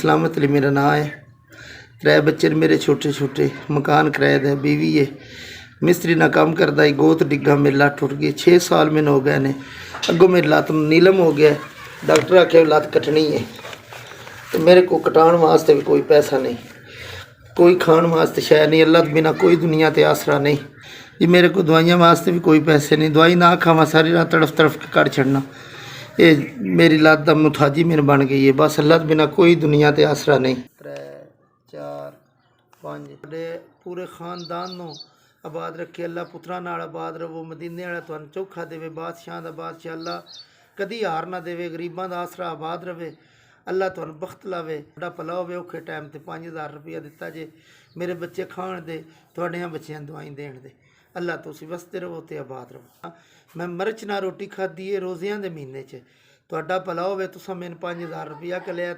सलामत अली मेरा नाम है। 3 बच्चे ने मेरे छोटे छोटे, मकान किराए दा, बीवी है, मिस्त्री ना काम करता है, गोत डिग्गा मेरी लत्त टुट गई। 6 साल मैंने हो गए ने, अगों मेरी लत्त नीलम हो गया। डॉक्टर आखे लत्त कटनी है, तो मेरे को कटाने वास्ते भी कोई पैसा नहीं, कोई खाने वास्ते शय नहीं, अल्लाह तो बिना कोई दुनिया ते आसरा नहीं जी। मेरे को दवाइयां वास्ते भी कोई पैसे नहीं, दवाई ना खावा सारी रात तड़फ तड़फ के कर छड़ना। ये मेरी लत्त दा मुथाजी मेरे बन गई है, बस अल्लाह तो बिना कोई दुनिया ते आसरा नहीं। 3 4 5 पूरे खानदान नूं आबाद रखे अल्लाह, पुत्रा नाल आबाद रवो, मदीने वाला तुहानूं चौखा देवे, बादशाह दा बादशाह अल्लाह कदी हार ना देवे, गरीबां दा आसरा आबाद रवे, अल्लाह तुहानूं बख्त लावे, बड़ा भला होवे। औखे टाइम ते 5000 रुपया दिता जे मेरे बच्चे खाण दे, तुहाडियां बच्चियां दवाई देण दे, अल्लाह तुसीं वसदे रवो ते आबाद रवो। मैं मरच ना रोटी खाधी है रोज़ियां दे महीने च, तुहाडा भला होवे, तुसां मैनूं 5000 रुपया घल्लिया।